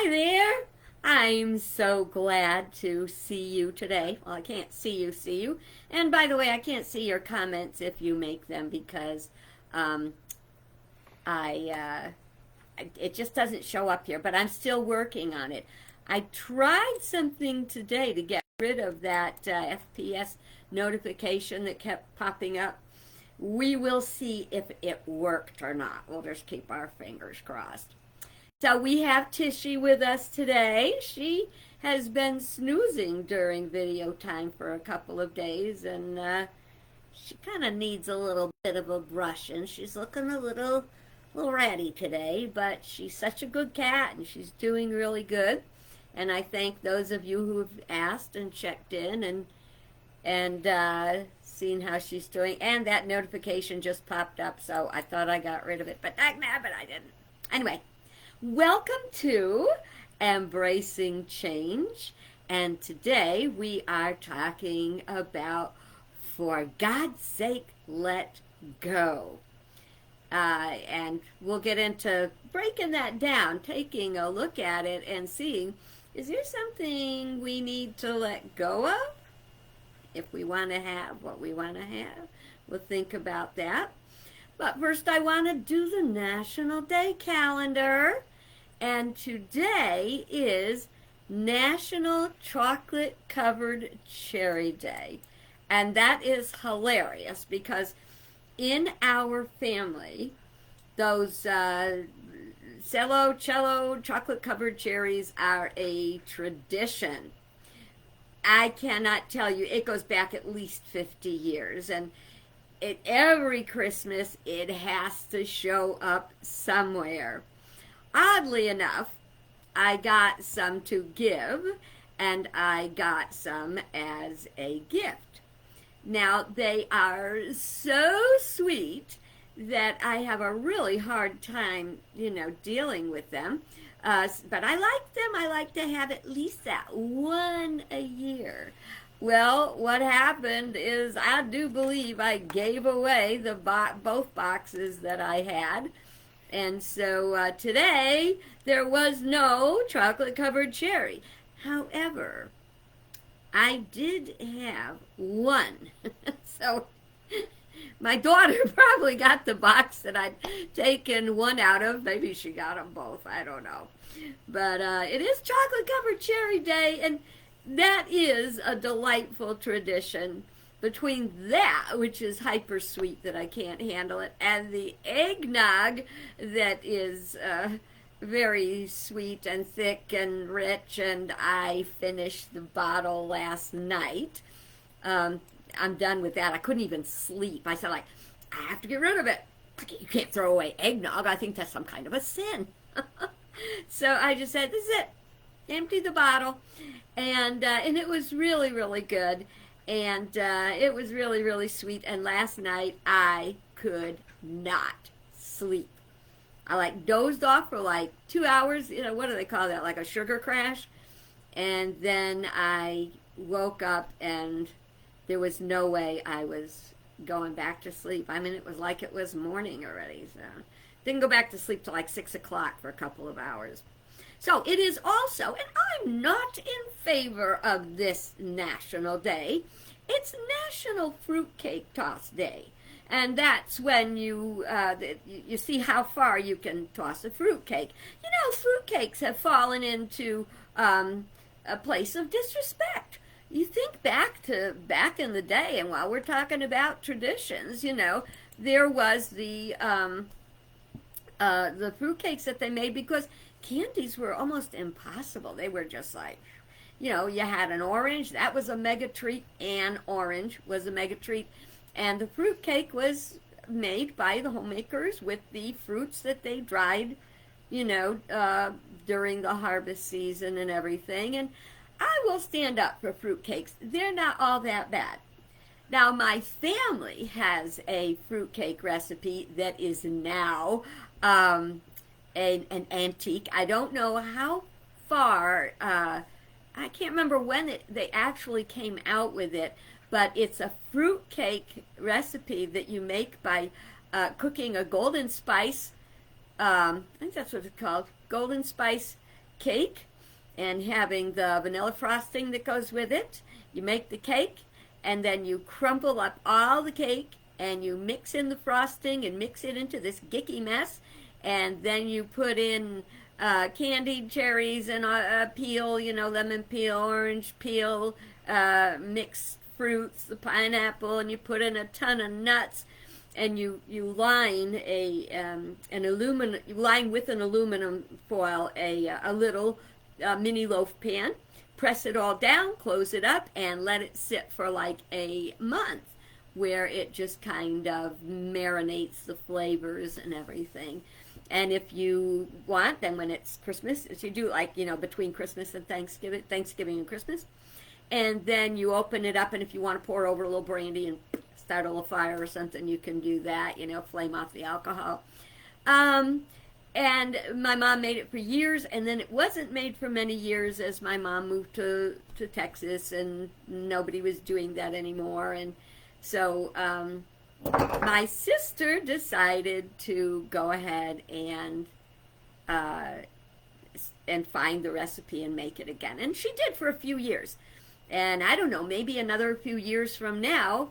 Hi there. I'm so glad to see you today. Well, I can't see you. And by the way, I can't see your comments if you make them because um, I it just doesn't show up here, but I'm still working on it. I tried something today to get rid of that FPS notification that kept popping up. We will see if it worked or not. We'll just keep our fingers crossed. So we have Tishy with us today. She has been snoozing during video time for a couple of days, and she kind of needs a little bit of a brush, and she's looking a little ratty today, but she's such a good cat, and she's doing really good. And I thank those of you who have asked and checked in and seen how she's doing. And that notification just popped up, so I thought I got rid of it, but I didn't. Anyway. Welcome to Embracing Change, and today we are talking about For God's Sake, Let Go. And we'll get into breaking that down, taking a look at it and seeing, is there something we need to let go of if we want to have what we want to have? We'll think about that. But first I want to do the National Day calendar. And today is National Chocolate Covered Cherry Day. And that is hilarious because in our family, those cello chocolate covered cherries are a tradition. I cannot tell you, it goes back at least 50 years. And every Christmas, it has to show up somewhere. Oddly enough, I got some to give, and I got some as a gift. Now, they are so sweet that I have a really hard time, dealing with them. But I like them. I like to have at least that one a year. Well, what happened is I do believe I gave away both boxes that I had. And so today there was no chocolate covered cherry. However, I did have one. So my daughter probably got the box that I'd taken one out of. Maybe she got them both. I don't know. But it is chocolate covered cherry day, and that is a delightful tradition. Between that, which is hyper sweet that I can't handle it, and the eggnog that is very sweet and thick and rich, and I finished the bottle last night. I'm done with that. I couldn't even sleep. I said, I have to get rid of it. You can't throw away eggnog. I think that's some kind of a sin. So I just said, this is it. Empty the bottle. And it was really, really good. And it was really, really sweet. And last night, I could not sleep. I dozed off for 2 hours. What do they call that? Like a sugar crash. And then I woke up and there was no way I was going back to sleep. I mean, it was like it was morning already. So didn't go back to sleep till 6 o'clock for a couple of hours. So it is also, and I'm not in favor of this National Day, it's National Fruitcake Toss Day. And that's when you see how far you can toss a fruitcake. Fruitcakes have fallen into a place of disrespect. You think back in the day, and while we're talking about traditions, there was the fruitcakes that they made because candies were almost impossible. They were just you had an orange, that was a mega treat, and orange was a mega treat. And the fruitcake was made by the homemakers with the fruits that they dried, during the harvest season and everything. And I will stand up for fruitcakes. They're not all that bad. Now, my family has a fruitcake recipe that is now an antique. I don't know how far, I can't remember when they actually came out with it, but it's a fruitcake recipe that you make by cooking a golden spice, I think that's what it's called, golden spice cake and having the vanilla frosting that goes with it. You make the cake, and then you crumble up all the cake, and you mix in the frosting and mix it into this gicky mess, and then you put in candied cherries and peel, lemon peel, orange peel, mixed fruits, the pineapple, and you put in a ton of nuts, and you line with an aluminum foil a little mini loaf pan, press it all down, close it up, and let it sit for like a month, where it just kind of marinates the flavors and everything. And if you want, then when it's Christmas, if you do between Christmas and Thanksgiving and Christmas, and then you open it up, and if you want to pour over a little brandy and start a little fire or something, you can do that, flame off the alcohol. And my mom made it for years, and then it wasn't made for many years as my mom moved to Texas, and nobody was doing that anymore. And so my sister decided to go ahead and find the recipe and make it again. And she did for a few years. And I don't know, maybe another few years from now,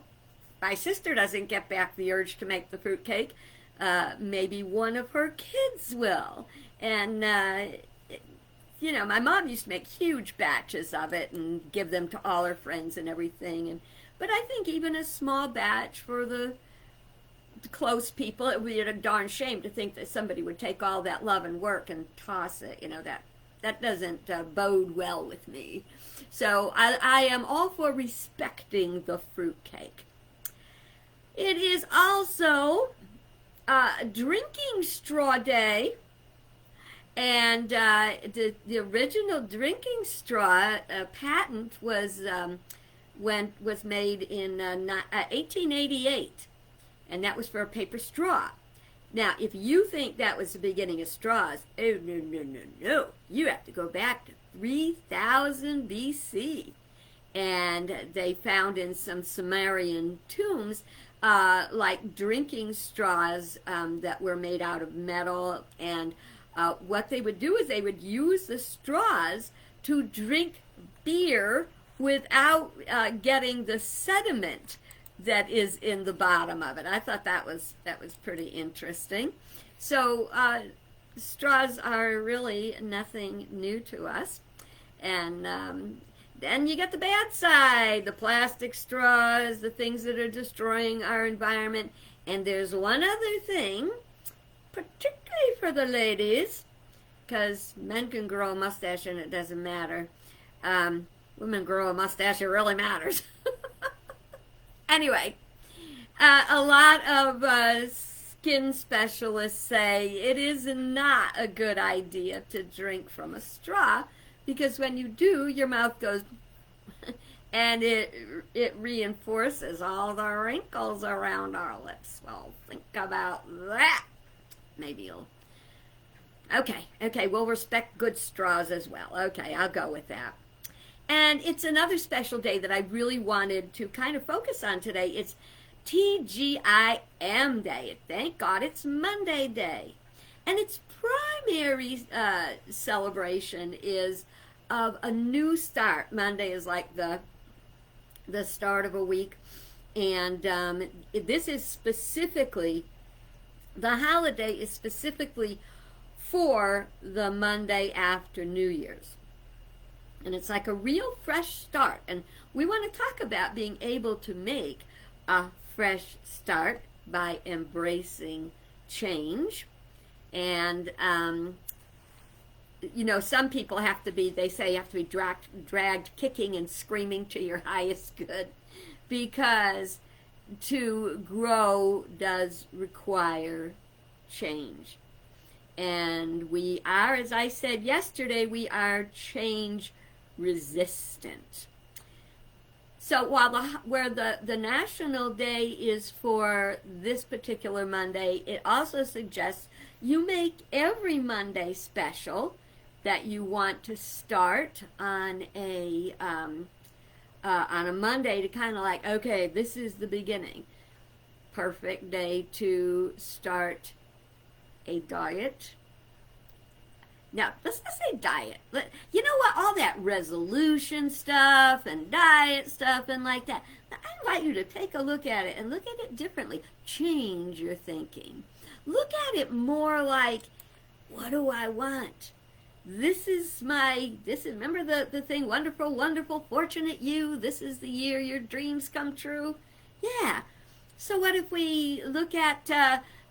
my sister doesn't get back the urge to make the fruitcake. Maybe one of her kids will. And, my mom used to make huge batches of it and give them to all her friends and everything. But I think even a small batch for the close people, it would be a darn shame to think that somebody would take all that love and work and toss it. That doesn't bode well with me. So I am all for respecting the fruitcake. It is also drinking straw day, and the original drinking straw patent was made in 1888, and that was for a paper straw. Now, if you think that was the beginning of straws, oh, no, no, no, no. You have to go back to 3000 BC. And they found in some Sumerian tombs like drinking straws that were made out of metal. And what they would do is they would use the straws to drink beer without getting the sediment that is in the bottom of it. I thought that was pretty interesting. So straws are really nothing new to us. And then you get the bad side, the plastic straws, the things that are destroying our environment. And there's one other thing, particularly for the ladies, because men can grow a mustache and it doesn't matter. Women grow a mustache, it really matters. Anyway, a lot of skin specialists say it is not a good idea to drink from a straw, because when you do, your mouth goes and it reinforces all the wrinkles around our lips. Well, think about that. Maybe you'll... Okay, we'll respect good straws as well. Okay, I'll go with that. And it's another special day that I really wanted to kind of focus on today. It's TGIM Day. Thank God it's Monday Day. And its primary celebration is of a new start. Monday is like the start of a week. And this is specifically, the holiday is specifically for the Monday after New Year's. And it's like a real fresh start. And we want to talk about being able to make a fresh start by embracing change. And, some people have to be, they say you have to be dragged kicking and screaming to your highest good, because to grow does require change. And we are, as I said yesterday, we are change resistant. So while the National Day is for this particular Monday, it also suggests you make every Monday special, that you want to start on a Monday to kind of like, okay, this is the beginning. Perfect day to start a diet. Now, let's not say diet. You know what? All that resolution stuff and diet stuff and like that. Now, I invite you to take a look at it and look at it differently. Change your thinking. Look at it more like, what do I want? Remember the thing, wonderful, wonderful, fortunate you. This is the year your dreams come true. Yeah. So what if we look at,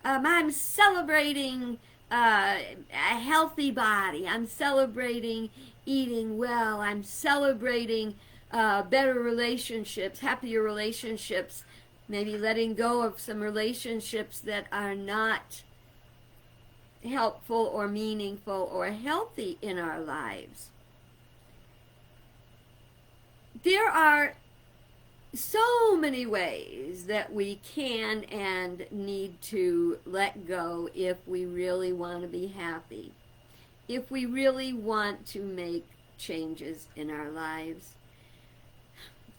I'm celebrating a healthy body. I'm celebrating eating well. I'm celebrating better relationships, happier relationships, maybe letting go of some relationships that are not helpful or meaningful or healthy in our lives. There are so many ways that we can and need to let go if we really want to be happy, if we really want to make changes in our lives.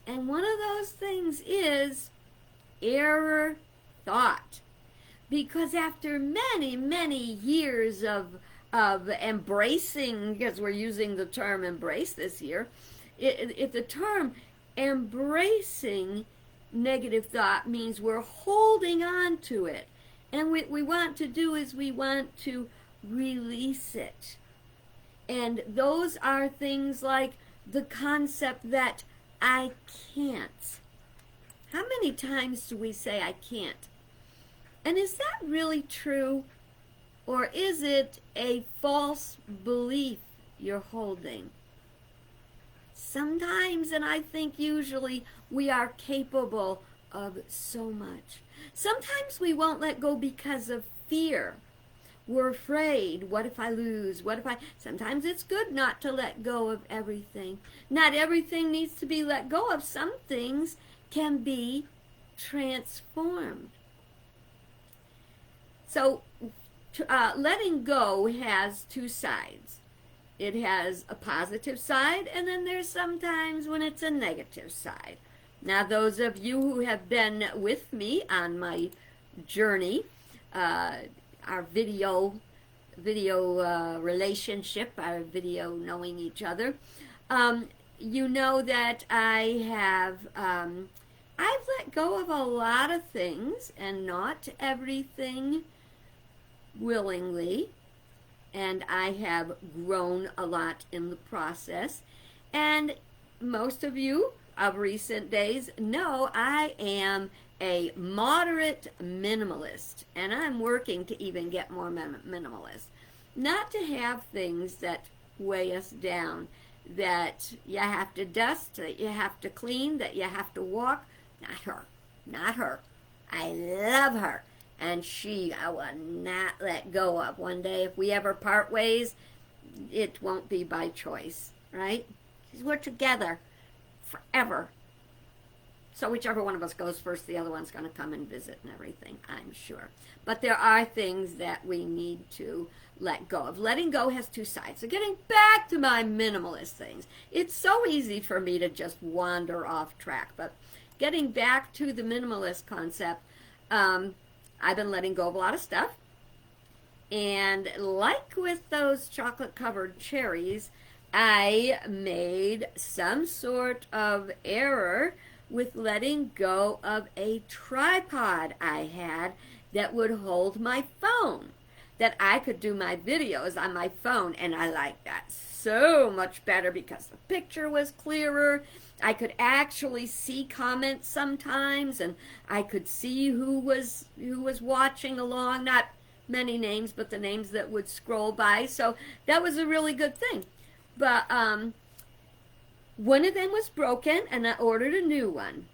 And one of those things is error thought. Because after many, many years of embracing, because we're using the term embrace this year, if the term embracing negative thought means we're holding on to it. And what we want to do is we want to release it. And those are things like the concept that I can't. How many times do we say I can't? And is that really true? Or is it a false belief you're holding? Sometimes, and I think usually, we are capable of so much. Sometimes we won't let go because of fear. We're afraid. What if I lose? Sometimes it's good not to let go of everything. Not everything needs to be let go of. Some things can be transformed. So, letting go has two sides. It has a positive side, and then there's sometimes when it's a negative side. Now, those of you who have been with me on my journey, our video relationship, our video knowing each other, you know that I've let go of a lot of things, and not everything willingly, and I have grown a lot in the process. And most of you of recent days know I am a moderate minimalist, and I'm working to even get more minimalist. Not to have things that weigh us down, that you have to dust, that you have to clean, that you have to walk. Not her. I love her. And I will not let go of. One day, if we ever part ways, it won't be by choice, right? Because we're together forever. So whichever one of us goes first, the other one's going to come and visit and everything, I'm sure. But there are things that we need to let go of. Letting go has two sides. So getting back to my minimalist things. It's so easy for me to just wander off track. But getting back to the minimalist concept, I've been letting go of a lot of stuff. And like with those chocolate-covered cherries, I made some sort of error with letting go of a tripod I had that would hold my phone, that I could do my videos on my phone, and I like that so much better because the picture was clearer. I could actually see comments sometimes, and I could see who was watching along. Not many names, but the names that would scroll by. So that was a really good thing. But one of them was broken, and I ordered a new one.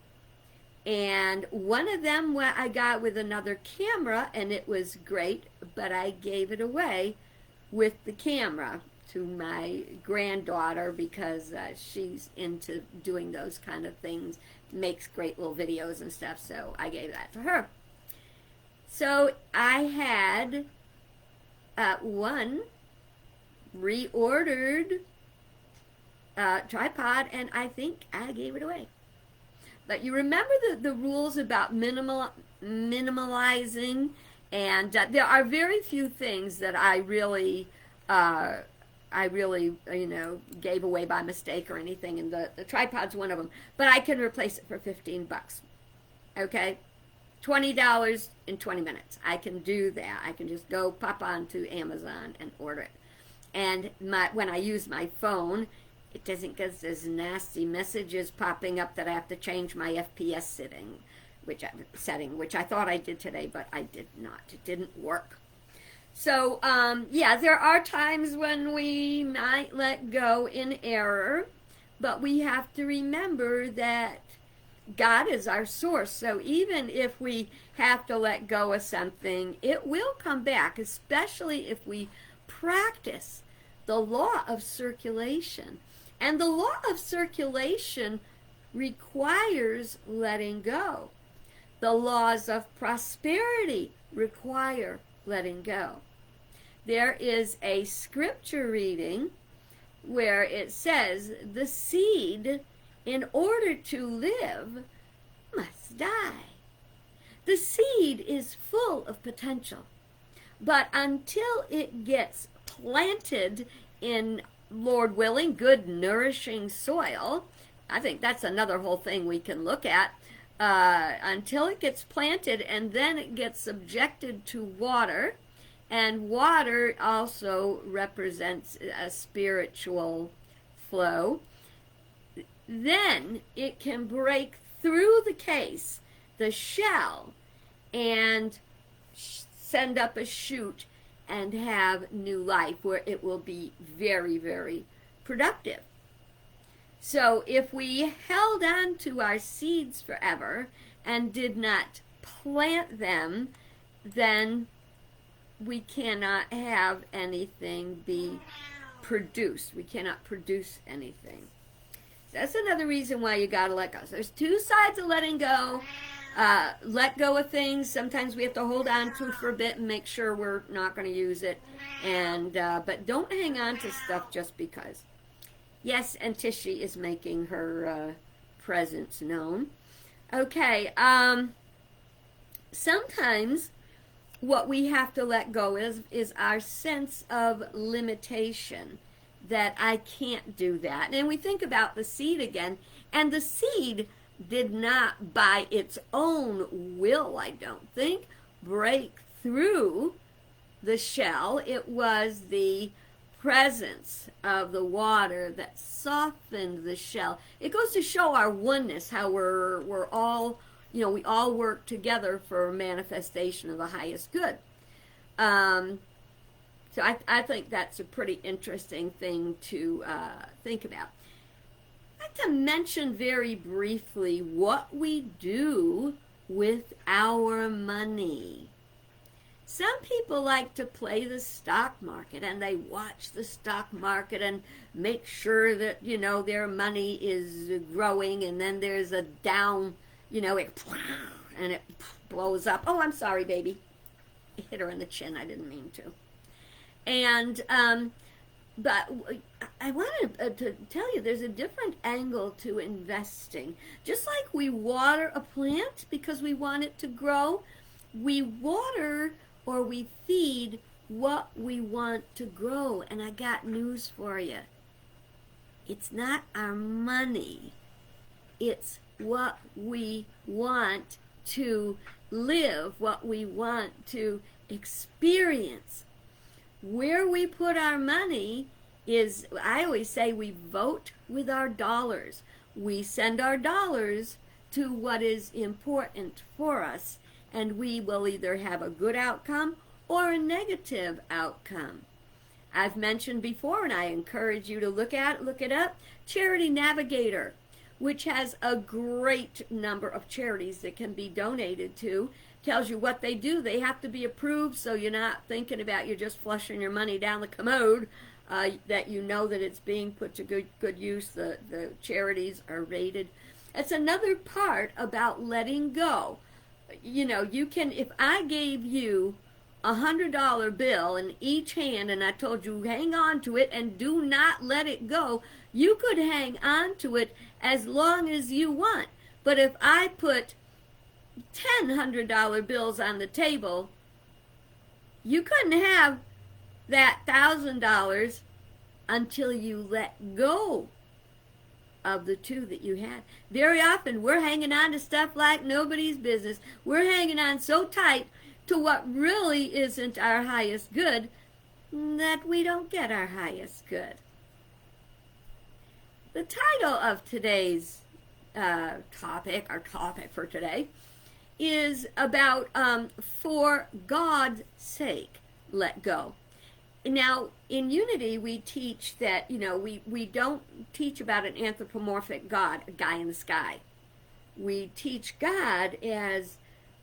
And one of them I got with another camera, and it was great, but I gave it away with the camera to my granddaughter because she's into doing those kind of things, makes great little videos and stuff, so I gave that to her. So I had one reordered tripod, and I think I gave it away. But you remember the rules about minimalizing, and there are very few things that I really I really, gave away by mistake or anything, and the tripod's one of them. But I can replace it for $15. Okay? $20 in 20 minutes. I can do that. I can just go pop onto Amazon and order it. And when I use my phone, it doesn't get those nasty messages popping up that I have to change my FPS setting, which I thought I did today, but I did not. It didn't work. So, yeah, there are times when we might let go in error, but we have to remember that God is our source. So even if we have to let go of something, it will come back, especially if we practice the law of circulation. And the law of circulation requires letting go. The laws of prosperity require letting go. There is a scripture reading where it says the seed, in order to live, must die. The seed is full of potential, but until it gets planted in, Lord willing, good nourishing soil, I think that's another whole thing we can look at, until it gets planted and then it gets subjected to water, and water also represents a spiritual flow, then it can break through the case, the shell, and send up a shoot and have new life where it will be very, very productive. So if we held on to our seeds forever and did not plant them, then we cannot have anything be produced. We cannot produce anything. That's another reason why you gotta let go. So there's two sides of letting go. Let go of things. Sometimes we have to hold on to it for a bit and make sure we're not going to use it. And but don't hang on to stuff just because. Yes, and Tishy is making her presence known. Okay. Sometimes what we have to let go is our sense of limitation. That I can't do that. And we think about the seed again, and the seed did not by its own will, I don't think, break through the shell. It was the presence of the water that softened the shell. It goes to show our oneness, how we're all, we all work together for a manifestation of the highest good. So I think that's a pretty interesting thing to think about. I'd like to mention very briefly what we do with our money. Some people like to play the stock market, and they watch the stock market and make sure that, their money is growing, and then there's a down, and it blows up. Oh, I'm sorry, baby. I hit her in the chin. I didn't mean to. And but I wanted to tell you there's a different angle to investing. Just like we water a plant because we want it to grow, we water or we feed what we want to grow. And I got news for you. It's not our money. It's what we want to live, what we want to experience. Where we put our money is, I always say, we vote with our dollars. We send our dollars to what is important for us, and we will either have a good outcome or a negative outcome. I've mentioned before, and I encourage you to look it up, Charity Navigator, which has a great number of charities that can be donated to. Tells you what they do. They have to be approved, so you're not thinking about you're just flushing your money down the commode, that you know that it's being put to good use. The charities are rated. It's another part about letting go. You can, if I gave you $100 bill in each hand and I told you hang on to it and do not let it go, you could hang on to it as long as you want. But if I put $100 bills on the table, you couldn't have that $1,000 until you let go of the two that you had. Very often we're hanging on to stuff like nobody's business. We're hanging on so tight to what really isn't our highest good that we don't get our highest good. The title of today's topic, our topic for today, is about for God's sake, let go. Now, in Unity, we teach that, we don't teach about an anthropomorphic God, a guy in the sky. We teach God as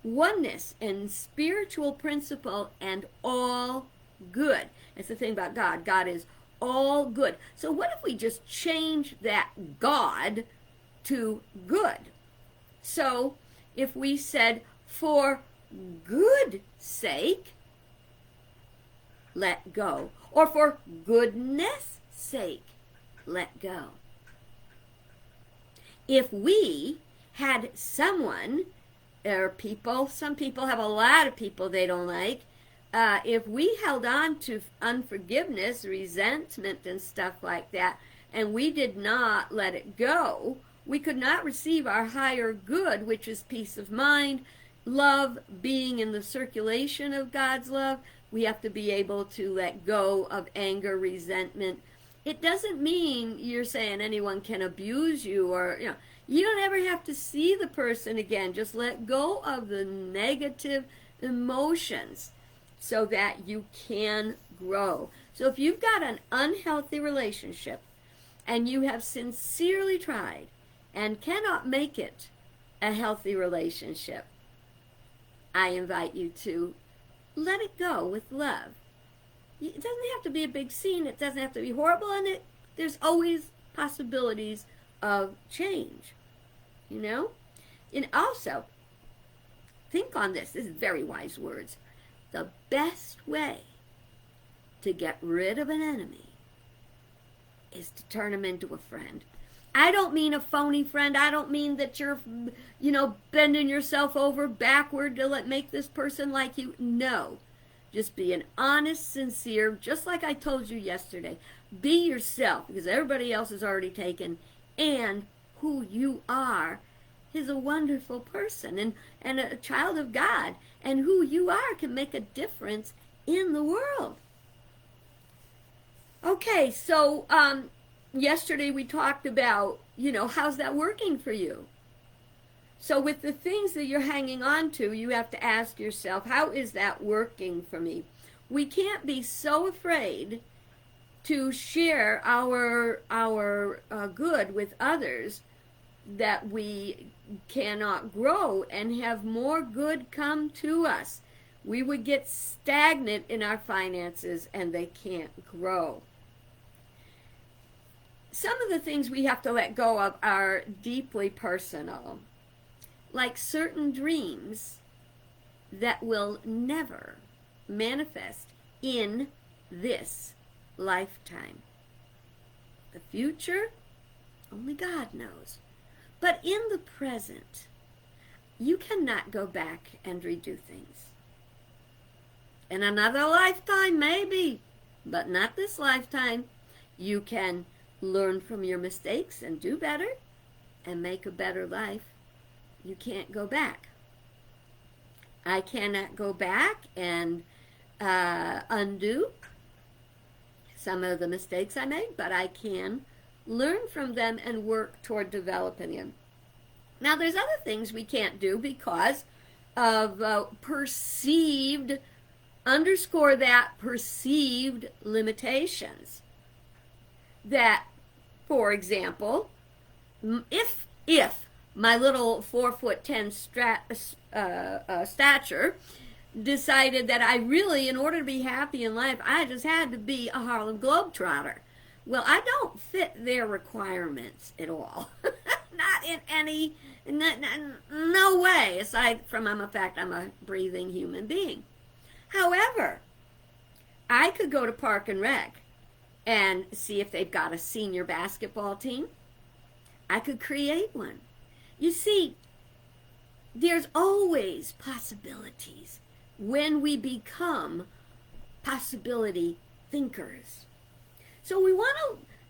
oneness and spiritual principle and all good. That's the thing about God. God is all good. So what if we just change that God to good? So if we said, for good sake, let go. Or for goodness sake, let go. If we had someone, or people, some people have a lot of people they don't like, if we held on to unforgiveness, resentment, and stuff like that, and we did not let it go, we could not receive our higher good, which is peace of mind, love, being in the circulation of God's love. We have to be able to let go of anger, resentment. It doesn't mean you're saying anyone can abuse you, or, you don't ever have to see the person again. Just let go of the negative emotions so that you can grow. So if you've got an unhealthy relationship and you have sincerely tried and cannot make it a healthy relationship, I invite you to let it go with love. It doesn't have to be a big scene. It doesn't have to be horrible, and there's always possibilities of change, And also, think on this. This is very wise words. The best way to get rid of an enemy is to turn him into a friend. I don't mean a phony friend. I don't mean that you're, bending yourself over backward to make this person like you. No. Just be an honest, sincere, just like I told you yesterday. Be yourself, because everybody else is already taken. And who you are is a wonderful person and a child of God. And who you are can make a difference in the world. Okay, so yesterday we talked about, how's that working for you? So with the things that you're hanging on to, you have to ask yourself, how is that working for me? We can't be so afraid to share our good with others that we cannot grow and have more good come to us. We would get stagnant in our finances and they can't grow. Some of the things we have to let go of are deeply personal, like certain dreams that will never manifest in this lifetime. The future, only God knows. But in the present, you cannot go back and redo things. In another lifetime, maybe, but not this lifetime. You can learn from your mistakes and do better and make a better life. You can't go back. I cannot go back and undo some of the mistakes I made, but I can learn from them and work toward developing them. Now, there's other things we can't do because of perceived, underscore that, perceived limitations. That, for example, if my little 4'10" stature decided that I really, in order to be happy in life, I just had to be a Harlem Globetrotter. Well, I don't fit their requirements at all. Not in any, no way, aside from I'm a breathing human being. However, I could go to Park and Rec and see if they've got a senior basketball team. I could create one. You see, there's always possibilities when we become possibility thinkers. So we want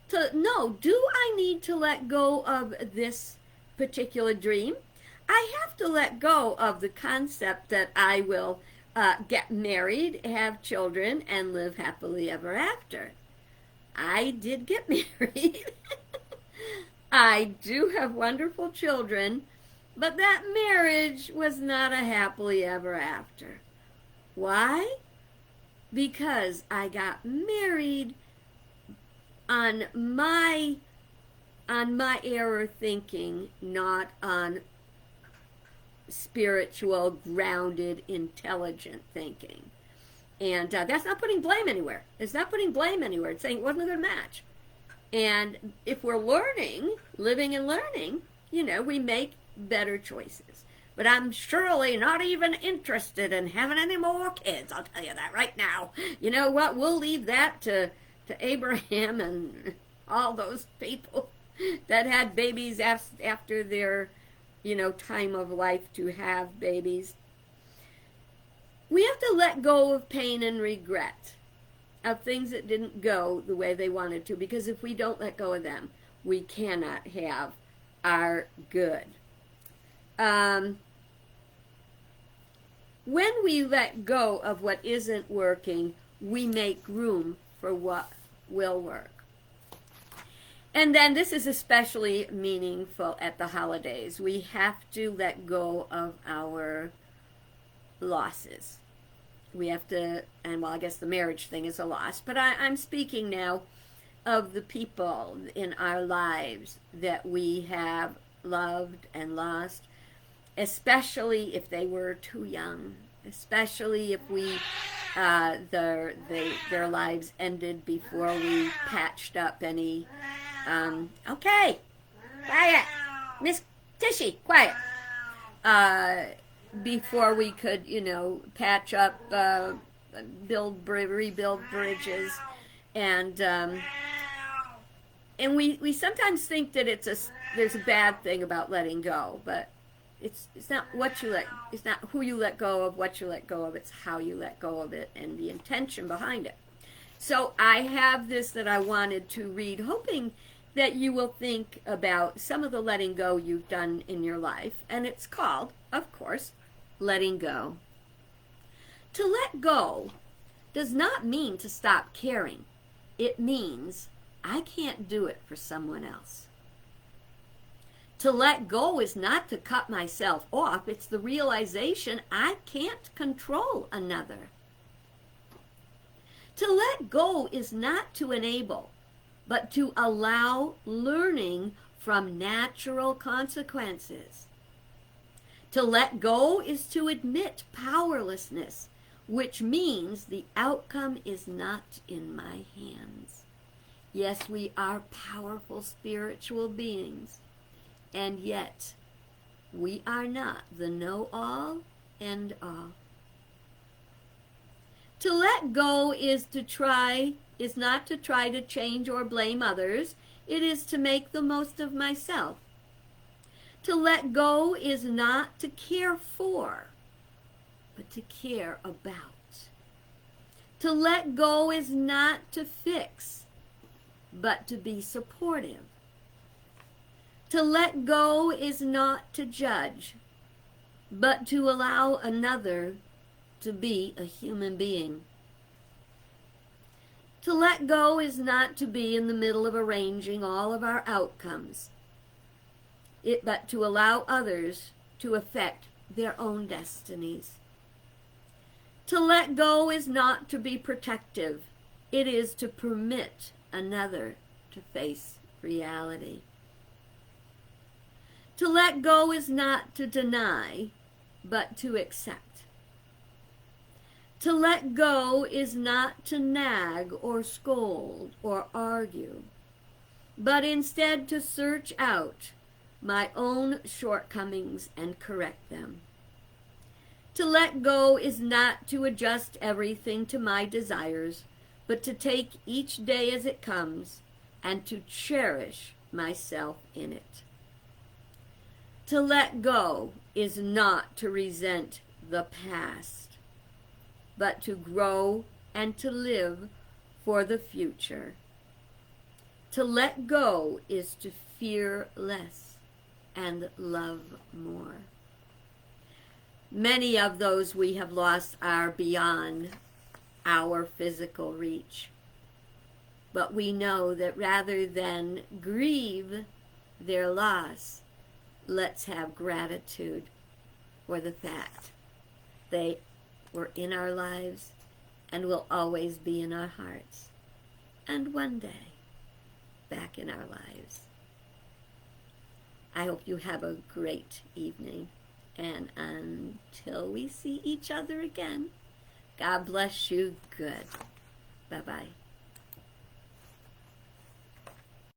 to know, do I need to let go of this particular dream? I have to let go of the concept that I will get married, have children, and live happily ever after. I did get married. I do have wonderful children, but that marriage was not a happily ever after. Why? Because I got married on my error thinking, not on spiritual, grounded, intelligent thinking. And that's not putting blame anywhere. It's not putting blame anywhere. It's saying it wasn't a good match. And if we're learning, living and learning, we make better choices. But I'm surely not even interested in having any more kids. I'll tell you that right now. You know what? We'll leave that to Abraham and all those people that had babies after their, time of life to have babies. We have to let go of pain and regret, of things that didn't go the way they wanted to, because if we don't let go of them, we cannot have our good. When we let go of what isn't working, we make room for what will work. And then this is especially meaningful at the holidays. We have to let go of our losses. We have to, and well, I guess the marriage thing is a loss, but I'm speaking now of the people in our lives that we have loved and lost, especially if they were too young, especially if their lives ended before we patched up any. Okay, quiet, Miss Tishy, quiet. Before we could, patch up, rebuild bridges, and we sometimes think that there's a bad thing about letting go, but it's not it's not who you let go of, what you let go of, it's how you let go of it and the intention behind it. So I have this that I wanted to read, hoping that you will think about some of the letting go you've done in your life, and it's called, of course, letting go. To let go does not mean to stop caring. It means I can't do it for someone else. To let go is not to cut myself off. It's the realization I can't control another. To let go is not to enable, but to allow learning from natural consequences. To let go is to admit powerlessness, which means the outcome is not in my hands. Yes, we are powerful spiritual beings, and yet we are not the know-all and all. To let go is not to try to change or blame others. It is to make the most of myself. To let go is not to care for, but to care about. To let go is not to fix, but to be supportive. To let go is not to judge, but to allow another to be a human being. To let go is not to be in the middle of arranging all of our outcomes, but to allow others to affect their own destinies. To let go is not to be protective. It is to permit another to face reality. To let go is not to deny, but to accept. To let go is not to nag or scold or argue, but instead to search out my own shortcomings and correct them. To let go is not to adjust everything to my desires, but to take each day as it comes and to cherish myself in it. To let go is not to resent the past, but to grow and to live for the future. To let go is to fear less and love more. Many of those we have lost are beyond our physical reach. But we know that rather than grieve their loss, let's have gratitude for the fact they were in our lives and will always be in our hearts, and one day back in our lives. I hope you have a great evening, and until we see each other again, God bless you good. Bye-bye.